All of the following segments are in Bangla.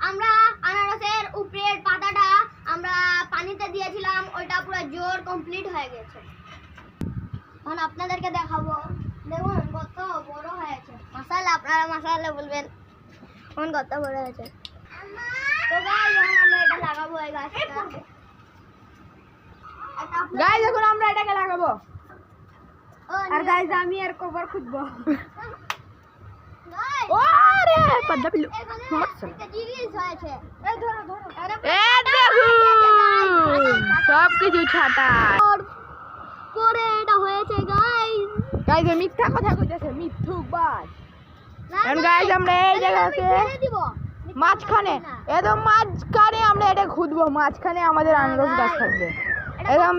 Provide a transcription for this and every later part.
আমরা আনারসের উপরের পাতাটা আমরা পানিতে দিয়েছিলাম, ওইটা পুরো জোর কমপ্লিট হয়ে গেছে। এখন আপনাদেরকে দেখাবো, দেখুন কত বড় হয়েছে। মাশাআল্লাহ, আপনারা মাশাআল্লাহ বলবেন, কোন কত বড় হয়েছে। তো গাইস এখন আমরা এটা লাগাবো এই গাছটা। গাইস এখন আমরা এটাকে লাগাবো। আর গাইস আমি এর কভার খুঁজবো। ওরে পাদ্দা পিলু একটা জিনিস হয়েছে, এই ধরো ধরো। এ দেখুন সব কিছু ছাটা পরে এটা হয়েছে গাইস। গাইস মিথ্যা কথা কইতেছে, মিথ্যুকবাজ। এখন গাইস আমরা এই জায়গাতে মাঝখানে, একদম মাঝখানে আমরা এটা খুঁজবো। মাঝখানে আমাদের আনারস গাছ থাকবে, একদম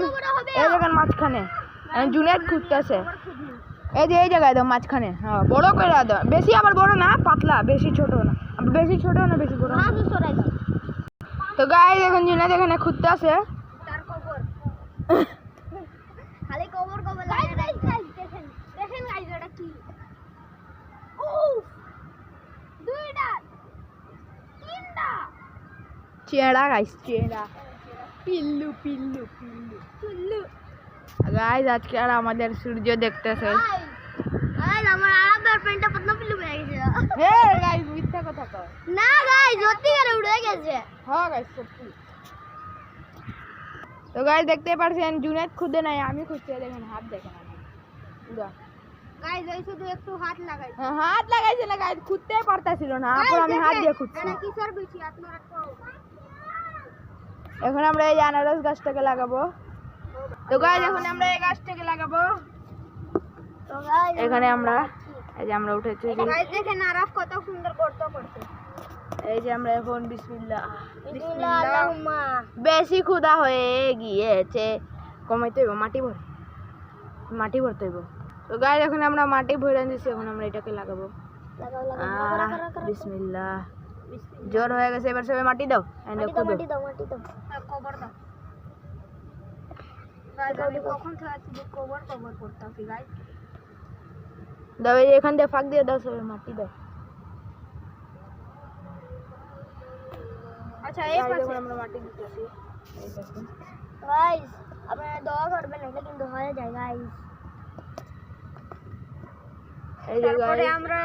এই জায়গার মাঝখানে। জুনেদ খুঁজতেছে এই যে এই জায়গায়, একদম মাঝখানে। হ্যাঁ বড় করে দাও, বেশি আবার বড় না, পাতলা, বেশি ছোট না, বেশি ছোট না বেশি বড় না। তো গাইস এখন জুনেদ এখানে খুঁজতেছে তার কবর, খালি কবর কবর লাগে। গাইস দেখেন দেখেন গাইস এটা কি, উফ, দুইটা তিনটা চেড়া গাইস, চেড়া পিল্লু পিল্লু পিল্লু পিল্লু। গাইস আজকে আর আমাদের সূর্য দেখতেছে। গাইস আমার আলাদা পেনটা পতলা পিল্লু হয়ে গেছে। হে গাইস মিথ্যা কথা কও না গাইস সত্যি করে উড়ে গেছে। হ্যাঁ গাইস সত্যি। তো গাইস দেখতে পারছেন জুনেদ খুঁজে নাই, আমি খুঁজছি। দেখেন হাত দেখেন পুরো। গাইস এই শুধু একটু হাত লাগাই, হাত লাগাইছিল গাইস, খুঁজতে পারতাছিল না, আপর আমি হাত দিয়ে খুঁজছি। এটা কিসের বিচি আপনারা তো। এখন আমরা এই আনারস গাছটাকে লাগাবো। তো গাইস এখন আমরা এই গাছটাকে লাগাবো। তো গাইস এখানে আমরা এই যে আমরা উঠেছি, গাইস দেখেন আরাফ কত সুন্দর করতে করতে। এই যে আমরা এখন বিসমিল্লাহ বিসমিল্লাহ আল্লাহুম্মা। বেশি ক্ষুধা হয়ে গিয়েছে, কমাইতে হইব, মাটি ভরতে হইব। তো গাইস এখন আমরা মাটি ভরে দিয়েছি, এখন আমরা এটাকে লাগাবো। লাগাও লাগাও বিসমিল্লাহ। জোর হয়ে গেছে, এবার সবাই মাটি দাও। মাটি দাও কবর দাও। গাইস আমি কখন থেকে কবর করতেছি গাইস। দাও এই এখান দিয়ে ফাঁক দিয়ে দাও, সবাই মাটি দাও। আচ্ছা এই পাশে আমরা মাটি দিতেছি। এই দেখুন গাইস আপনারা দোয়া করবেন, এটা কিন্তু হয়ে যায় গাইস। এই যে তারপরে গাইস আমরা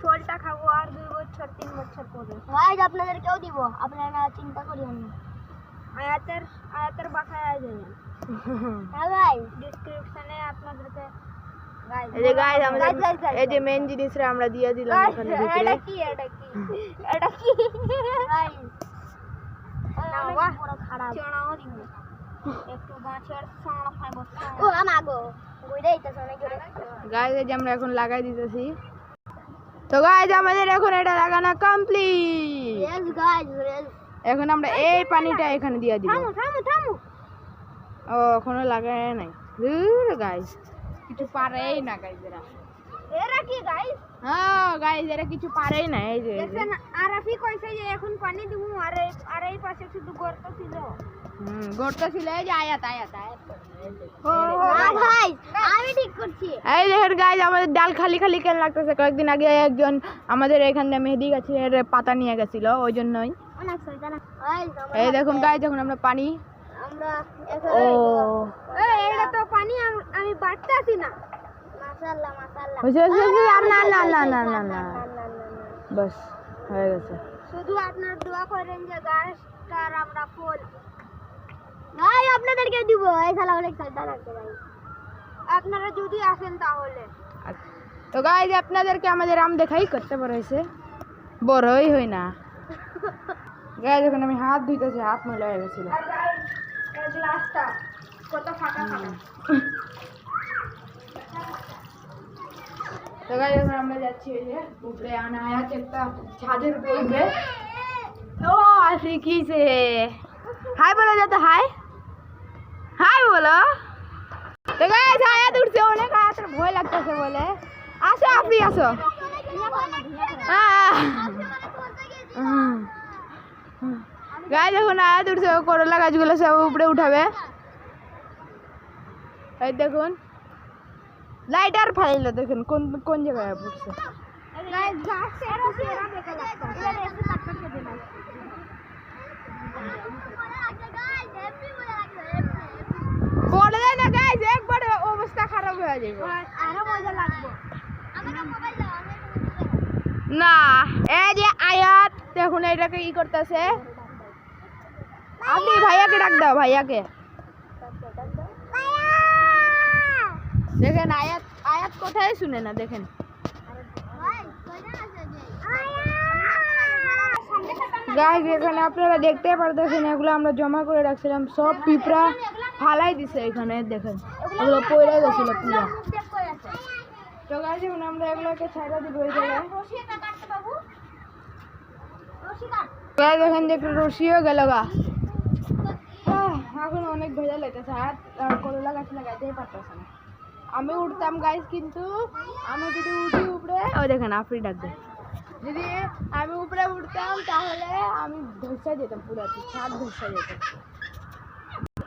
ফলটা খাবো আর 2 বছর 3 বছর পরে। গাইস আপনাদেরকেও দিব, আপনারা চিন্তা করিয়েন না। আয়াতের বাসায় আই যাবেন। হ্যাঁ গাইস ডেসক্রিপশনে আপনাদেরকে গাইস এই যে গাইস আমাদের এই যে মেইন জিনিসটা আমরা দিয়ে দিলাম এখানে ভিতরে। এটা কি গাইস না বাহ পুরো খারাপ চড়াও দিব একটু গাছের ছাড়া খাইবো। ও আমাগো কইরাই তো অনেক জোরে। গাইস এই যে আমরা এখন লাগাই দিতেছি। তো গাইস আমাদের এখন এটা লাগানো কমপ্লিট। यस গাইস এখন আমরা এই পানিটা এখানে দিয়ে দিব। থামো ও এখনো লাগায় নাই। দূর গাইস কিছু পারেই না গাইস এরা কি গাইস। হ্যাঁ গাইস এরা কিছু পারেই না। এই যে দেখেন আরাফি কইছে যে এখন পানি দিব, আর এই পাশে শুধু গর্ত ছিল। গর্ত ছিল। এই যে আয়াত ও ভাই আমি ঠিক করছি। এই দেখেন গাইস আমাদের ডাল খালি খালি কেন লাগতেছে। কয়েকদিন আগে একজন আমাদের এখানে মেহেদি গাছের পাতা নিয়ে গেছিল, ওই জন্যই। অনেক শয়তান গাইস। এই দেখুন গাইস যখন আমরা পানি আমরা ও এটা তো পানি আমি বাটতাছি না। মাশাআল্লাহ হইছে না বাস হয়ে গেছে। শুধু আপনারা দোয়া করেন যে গাছটার আমরা ফুল ভাই আপনাদেরকে দিব। এই শালা অনেক শয়তান আছে ভাই, আপনারা যদি আসেন তাহলে। তো গাইস আপনাদেরকে আমাদের আম দেখাই করতে পারাইছে, বড়ই হই না। গাইস যখন আমি হাত ধুইতেছি হাত ময়লা হয়ে গেছিল। এই গ্লাসটা কত ফাটা। তো গাইস আমরা যাচ্ছি এই যে উপরে আনা আছে একটা ছাদের উপরে। ও আসি কিসে হাই বলে যাতে হাই বলো। তো গাইস আয়া উঠছে, অনেক আয়াতের ভয় লাগতেছে বলে। আসো আপনি আসো। গাইস এখন আয়াত উঠছে, করলা গাছগুলো সব উপরে উঠাবে। এই দেখুন লাইটার ফাইল দেখুন কোন কোন জায়গায় পড়ছে। গাইস গাছ এরা বেকার লাগছে। এরা এসে লাগতেছে না। না এই যে আয়াত দেখুন এটাকে ই করতেছে। আপনি ভাইয়াকে ডাক দাও, ভাইয়াকে দেখেন। আয়াত আয়াত কোথায় শুনে না দেখেন। গাইস এখানে আপনারা দেখতে পারতেছেন এগুলো আমরা জমা করে রাখছিলাম, সব পিঁপড়া ফালাই দিছে এখানে দেখেন, এগুলো পড়ে গেছিল পুরো। তো গাইস এখন আমরা এগুলোকে ছাইড়া দিব এই জায়গায়। গাইস এখন দেখুন রশিও গেল গা। এখন অনেক ভেজা লেগেছে, আর করলা গাছ লাগাইতেই পারতেছে না। আমি উঠতাম গাইস, কিন্তু আমি যদি উঠি উপরে ওই দেখেন আফরি ডাকবে, যদি আমি উপরে উঠতাম তাহলে আমি ধসা যেতাম, পুরো ছাদ ধসা যেতাম।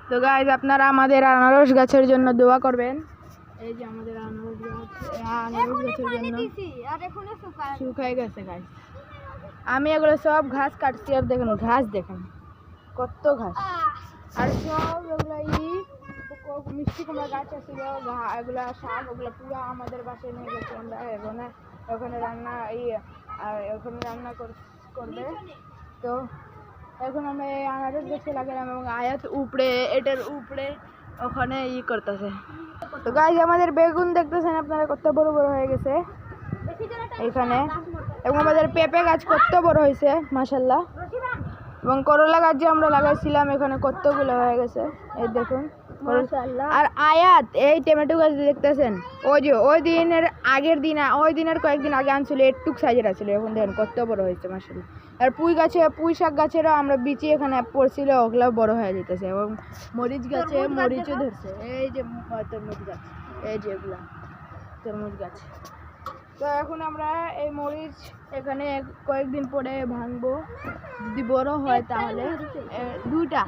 তো গাইস আপনারা আমাদের আনারস গাছের জন্য দোয়া করবেন। এই যে আমাদের আনারস গাছ, আনারস গাছের জন্য শুকায় গেছে গাইস। আমি এগুলো সব ঘাস কাটছি, আর দেখেন ঘাস দেখেন কত ঘাস, আর সব এগুলো মিষ্টি কুমড়া গাছ ছিল, এগুলা শাক ওগুলো পুরো আমাদের বাসায় নিয়ে গেছি আমরা। এখানে ওখানে রান্না ওখানে রান্না করবে। তো এখন আমরা এই আনারস গাছে লাগালাম, এবং আয়াত উপরে এটার উপরে ওখানে করতেছে। তো গাইস আমাদের বেগুন দেখতেছেন আপনারা কত বড় বড় হয়ে গেছে এখানে, এবং আমাদের পেঁপে গাছ কত বড় হয়েছে মাশাআল্লাহ, এবং করলা গাছ যে আমরা লাগাইছিলাম এখানে কতগুলো হয়ে গেছে এই দেখুন মাশাআল্লাহ। আর আয়াত এই টমেটো গাছ দেখতেছেন, ওই যে ওই দিনের আগের দিন, ওই দিনের কয়েকদিন আগে আনছিল, একটুক সাইজের আছিল, এখন দেখেন কত বড় হয়েছে মাশাআল্লাহ। আর পুঁই শাক গাছেরও আমরা বিচি এখানে পড়ছিল, ওগুলো বড় হয়ে যেতেছে, এবং মরিচ গাছে মরিচও ধরছে, এই যে তরমুজ গাছ, এই যে এগুলা তরমুজ গাছ। তো এখন আমরা এই মরিচ এখানে কয়েকদিন পরে ভাঙবো, যদি বড় হয় তাহলে দুইটা,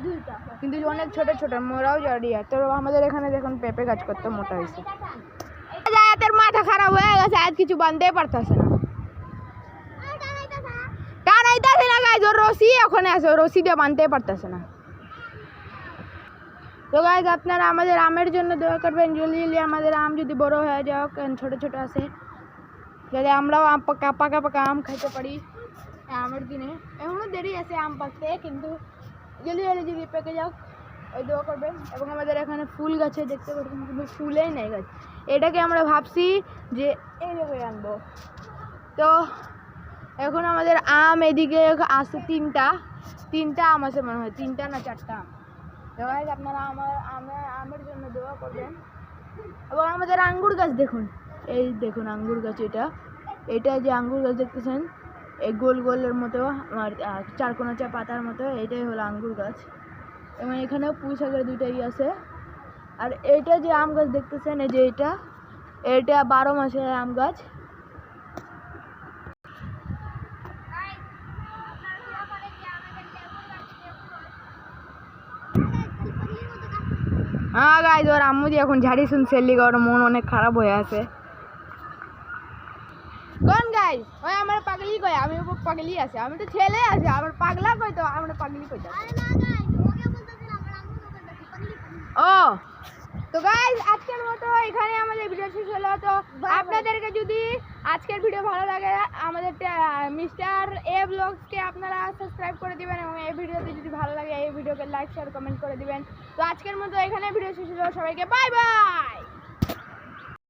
কিন্তু অনেক ছোট ছোট মোরাও জড়িয়ে। তো আমাদের এখানে দেখুন পেঁপে গাছ কত মোটা হয়েছে। আয়াতের মাথা খারাপ হয়ে গেছে, আয়াত কিছু বানতেই পারতেছে না, টানাইতেছে না গাইজ, ওর রশি ওখানে আছে, ওর রশি দিয়ে বানতেই পারতেছে না। তো গাইজ আপনারা আমাদের আমের জন্য দোয়া করবেন, জলদি জলদি আমাদের আম যদি বড় হয়ে যাও, ছোট ছোট আছে, যাতে আমরাও পাকা পাকা আম খাইতে পারি আমের দিনে। এখনও দেরি আছে আম পাকতে, কিন্তু জলদি জলদি যদি পেকে যাও ওই দোয়া করবেন। এবং আমাদের এখানে ফুল গাছে দেখতে পাচ্ছেন, কিন্তু ফুলেই নেই গাছ, এটাকে আমরা ভাবছি যে এই জায়গায় আনবো। তো এখন আমাদের আম এদিকে আছে তিনটা আম আছে মনে হয়, 3টা না 4টা আম। তো গাইস আপনারা আমের জন্য দোয়া করবেন। এবং আমাদের আঙ্গুর গাছ দেখুন, এই দেখুন আঙ্গুর গাছ, এটা যে আঙ্গুর গাছ দেখতেছেন এই গোল গোলের মতো চারকোনা পাতার মতো, এটাই হলো আঙ্গুর গাছ। এবং এখানেও পুঁই শাকের 2টাই আছে। আর এইটা যে আম গাছ দেখতেছেন, এই যে এটা 12 মাসের আম গাছ। হ্যাঁ গাইজ ওর আম্মু দিয়ে এখন ঝাড়ি শুনছে, লিগা ওর মন অনেক খারাপ হয়ে আছে। কোন গাইজ ওই আমার পাগলি কই, আমি পাগলি আছে, আমি তো ছেলে আছে, আমার পাগলা কই, তো আমরা পাগলি কই। ও তো গাইজ আজকের মতো এখানে আমাদের ভিডিও শেষ হলো। তো আপনাদেরকে যদি আজকের ভিডিও ভালো লাগে আমাদের মিস্টার এ ব্লগসকে আপনারা সাবস্ক্রাইব করে দিবেন, এবং এই ভিডিওতে যদি ভালো লাগে এই ভিডিওকে লাইক শেয়ার কমেন্ট করে দিবেন। তো আজকের মতো এখানে ভিডিও শেষ হলো, সবাইকে বাই বাই।